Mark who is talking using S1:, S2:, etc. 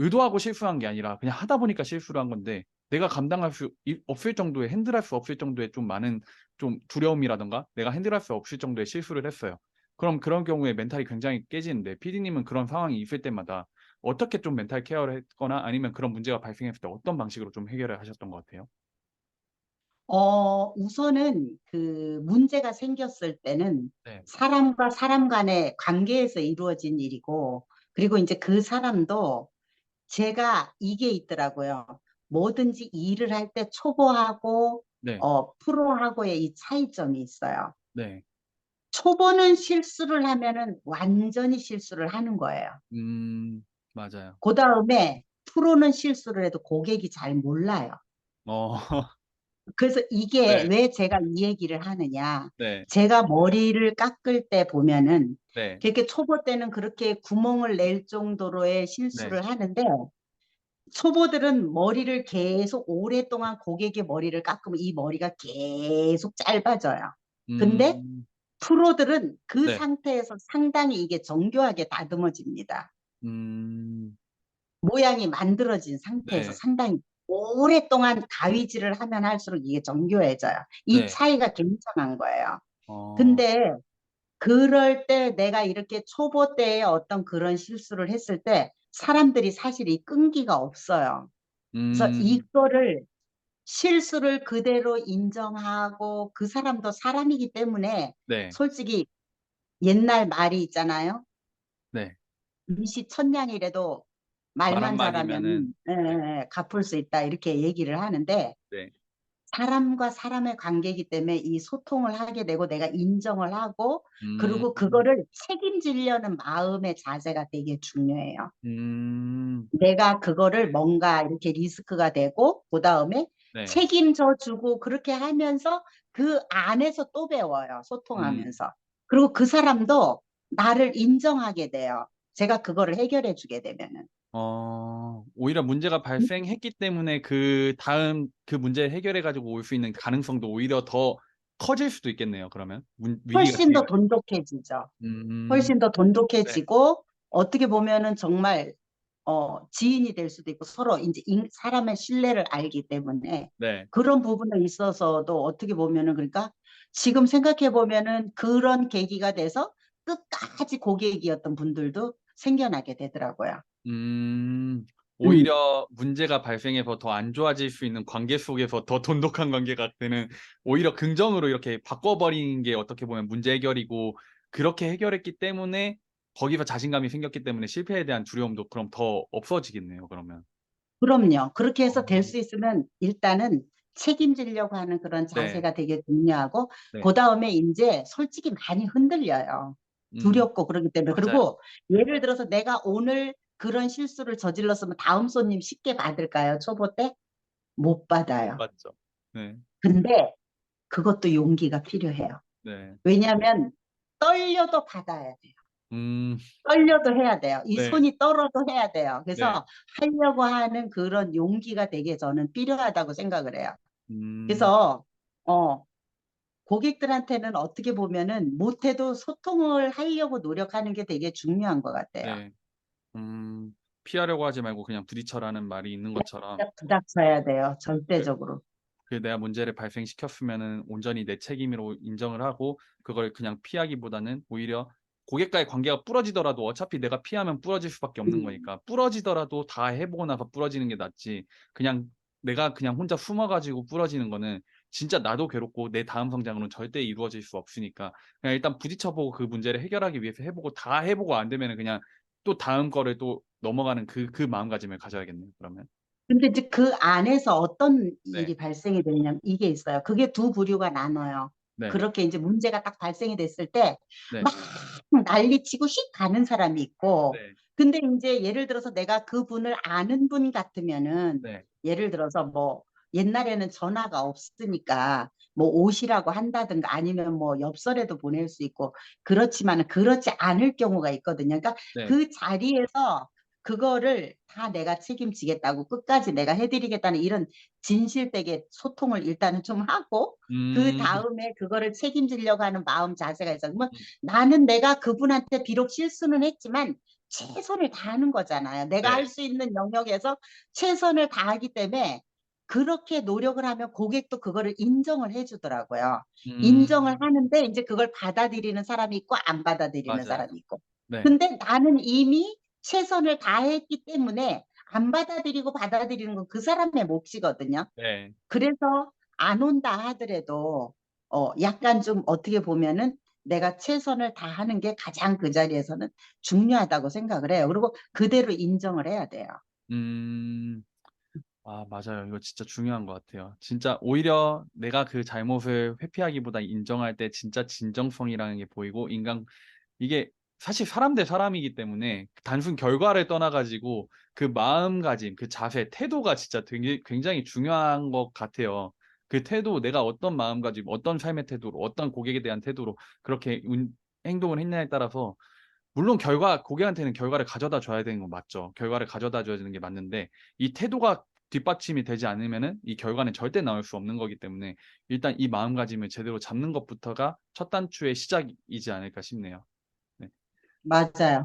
S1: 의도하고 실수한 게 아니라 그냥 하다 보니까 실수를 한 건데 내가 감당할 수 없을 정도의 핸들할 수 없을 정도의 좀 많은 좀 두려움이라던가 내가 핸들할 수 없을 정도의 실수를 했어요. 그럼 그런 경우에 멘탈이 굉장히 깨지는데 PD님은 그런 상황이 있을 때마다 어떻게 좀 멘탈 케어를 했거나 아니면 그런 문제가 발생했을 때 어떤 방식으로 좀 해결을 하셨던 것 같아요?
S2: 우선은 그 문제가 생겼을 때는
S1: 네,
S2: 사람과 사람 간의 관계에서 이루어진 일이고, 그리고 이제 그 사람도 제가 이게 있더라고요. 뭐든지 일을 할 때 초보하고
S1: 네,
S2: 프로하고의 이 차이점이 있어요.
S1: 네.
S2: 초보는 실수를 하면은 완전히 실수를 하는 거예요.
S1: 맞아요.
S2: 그 다음에 프로는 실수를 해도 고객이 잘 몰라요.
S1: 어,
S2: 그래서 이게
S1: 네,
S2: 왜 제가 이 얘기를 하느냐.
S1: 네,
S2: 제가 머리를 깎을 때 보면은
S1: 네,
S2: 그렇게 초보 때는 그렇게 구멍을 낼 정도로의
S1: 네.
S2: 실수를 하는데 초보들은 머리를 계속 오랫동안 고객의 머리를 깎으면 이 머리가 계속 짧아져요. 근데
S1: 음,
S2: 프로들은 그
S1: 네,
S2: 상태에서 상당히 이게 정교하게 다듬어집니다.
S1: 음,
S2: 모양이 만들어진 상태에서
S1: 네,
S2: 상당히 오랫동안 가위질을 하면 할수록 이게 정교해져요. 이
S1: 네.
S2: 차이가 굉장한 거예요.
S1: 어,
S2: 근데 그럴 때 내가 이렇게 초보 때에 어떤 그런 실수를 했을 때 사람들이 사실 이 끈기가 없어요. 그래서
S1: 음,
S2: 이거를 실수를 그대로 인정하고 그 사람도 사람이기 때문에
S1: 네,
S2: 솔직히 옛날 말이 있잖아요.
S1: 네.
S2: 일시천냥이라도
S1: 말
S2: 말만
S1: 한마디면은,
S2: 잘하면
S1: 네,
S2: 갚을 수 있다 이렇게 얘기를 하는데
S1: 네,
S2: 사람과 사람의 관계이기 때문에 이 소통을 하게 되고 내가 인정을 하고
S1: 음,
S2: 그리고 그거를 책임지려는 마음의 자세가 되게 중요해요.
S1: 음,
S2: 내가 그거를 뭔가 이렇게 리스크가 되고 그다음에
S1: 네,
S2: 책임져 주고 그렇게 하면서 그 안에서 또 배워요.
S1: 음,
S2: 소통하면서. 그리고 그 사람도 나를 인정하게 돼요. 제가 그거를 해결해 주게 되면은.
S1: 오히려 문제가 발생했기 때문에 그 다음 그 문제 해결해가지고 올 수 있는 가능성도 오히려 더 커질 수도 있겠네요. 그러면 위기가
S2: 훨씬 더
S1: 기회가,
S2: 돈독해지죠.
S1: 음,
S2: 훨씬 더
S1: 네,
S2: 돈독해지고 어떻게 보면은 정말 지인이 될 수도 있고 서로 이제 사람의 신뢰를 알기 때문에
S1: 네,
S2: 그런 부분에 있어서도 어떻게 보면은 그러니까 지금 생각해 보면은 그런 계기가 돼서 끝까지 고객이었던 분들도 생겨나게 되더라고요. 음,
S1: 오히려 문제가 발생해서 더 안 좋아질 수 있는 관계 속에서 더 돈독한 관계가 되는 오히려 긍정으로 이렇게 바꿔버리는 게 어떻게 보면 문제 해결이고 그렇게 해결했기 때문에 거기서 자신감이 생겼기 때문에 실패에 대한 두려움도 그럼 더 없어지겠네요. 그러면.
S2: 그럼요. 그렇게 해서 될
S1: 어,
S2: 수 있으면 일단은 책임지려고 하는 그런
S1: 네,
S2: 자세가 되게 중요하고,
S1: 네,
S2: 그 다음에 이제 솔직히 많이 흔들려요.
S1: 음,
S2: 두렵고 그러기 때문에.
S1: 맞아요.
S2: 그리고 예를 들어서 내가 오늘 그런 실수를 저질렀으면 다음 손님 쉽게 받을까요? 초보 때? 못 받아요.
S1: 맞죠. 네,
S2: 근데 그것도 용기가 필요해요.
S1: 네,
S2: 왜냐하면 떨려도 받아야 돼요.
S1: 음,
S2: 떨려도 해야 돼요. 이
S1: 네,
S2: 손이 떨어도 해야 돼요.
S1: 네,
S2: 그래서 하려고 하는 그런 용기가 되게 저는 필요하다고 생각을 해요.
S1: 음,
S2: 그래서 어, 고객들한테는 어떻게 보면은 못해도 소통을 하려고 노력하는 게 되게 중요한 것 같아요.
S1: 네, 피하려고 하지 말고 그냥 부딪혀라는 말이 있는 것처럼.
S2: 부닥쳐야 돼요.
S1: 그
S2: 절대적으로.
S1: 내가 문제를 발생시켰으면은 온전히 내 책임으로 인정을 하고 그걸 그냥 피하기보다는 오히려 고객과의 관계가 부러지더라도 어차피 내가 피하면 부러질 수밖에 없는
S2: 음,
S1: 거니까 부러지더라도 다 해보고 나서 부러지는 게 낫지. 그냥 내가 그냥 혼자 숨어가지고 부러지는 거는 진짜 나도 괴롭고 내 다음 성장으로는 절대 이루어질 수 없으니까 그냥 일단 부딪혀보고 그 문제를 해결하기 위해서 해보고 다 해보고 안 되면은 그냥 또 다음 거를 또 넘어가는 그 마음가짐을 가져야겠네요. 그러면.
S2: 근데 이제 그 안에서 어떤
S1: 네,
S2: 일이 발생이 되냐면 이게 있어요. 그게 두 부류가 나눠요.
S1: 네,
S2: 그렇게 이제 문제가 딱 발생이 됐을 때
S1: 네,
S2: 막 난리치고 휙 가는 사람이 있고,
S1: 네,
S2: 근데 이제 예를 들어서 내가 그분을 아는 분 같으면은
S1: 네,
S2: 예를 들어서 뭐 옛날에는 전화가 없으니까 뭐 오시라고 한다든가 아니면 뭐 엽서라도 보낼 수 있고 그렇지만 그렇지 않을 경우가 있거든요. 그러니까
S1: 네.
S2: 그 자리에서 그거를 다 내가 책임지겠다고 끝까지 내가 해드리겠다는 이런 진실되게 소통을 일단은 좀 하고 그
S1: 음,
S2: 다음에 그거를 책임지려고 하는 마음 자세가 있어. 그러면
S1: 음,
S2: 나는 내가 그분한테 비록 실수는 했지만 최선을 다하는 거잖아요. 내가 할
S1: 네.
S2: 수 있는 영역에서 최선을 다하기 때문에 그렇게 노력을 하면 고객도 그거를 인정을 해 주더라고요. 인정을
S1: 음.
S2: 하는데 인제 그걸 받아들이는 사람이 있고 안 받아들이는
S1: 맞아요.
S2: 사람이 있고.
S1: 네.
S2: 근데 나는 이미 최선을 다했기 때문에 안 받아들이고 받아들이는 건 그 사람의 몫이거든요.
S1: 네.
S2: 그래서 안 온다 하더라도 약간 좀 어떻게 보면은 내가 최선을 다하는 게 가장 그 자리에서는 중요하다고 생각을 해요. 그리고 그대로 인정을 해야 돼요.
S1: 음. 아 맞아요. 이거 진짜 중요한 것 같아요. 진짜 오히려 내가 그 잘못을 회피하기보다 인정할 때 진짜 진정성이라는 게 보이고 이게 사실 사람 대 사람이기 때문에 단순 결과를 떠나 가지고 그 마음가짐, 그 자세, 태도가 진짜 되게 굉장히 중요한 것 같아요. 그 태도 내가 어떤 마음가짐, 어떤 삶의 태도로, 어떤 고객에 대한 태도로 그렇게 행동을 했냐에 따라서 물론 고객한테는 결과를 가져다 줘야 되는 건 맞죠. 결과를 가져다 줘야 되는 게 맞는데 이 태도가 뒷받침이 되지 않으면은 이 결과는 절대 나올 수 없는 거기 때문에 일단 이 마음가짐을 제대로 잡는 것부터가 첫 단추의 시작이지 않을까 싶네요. 네.
S2: 맞아요.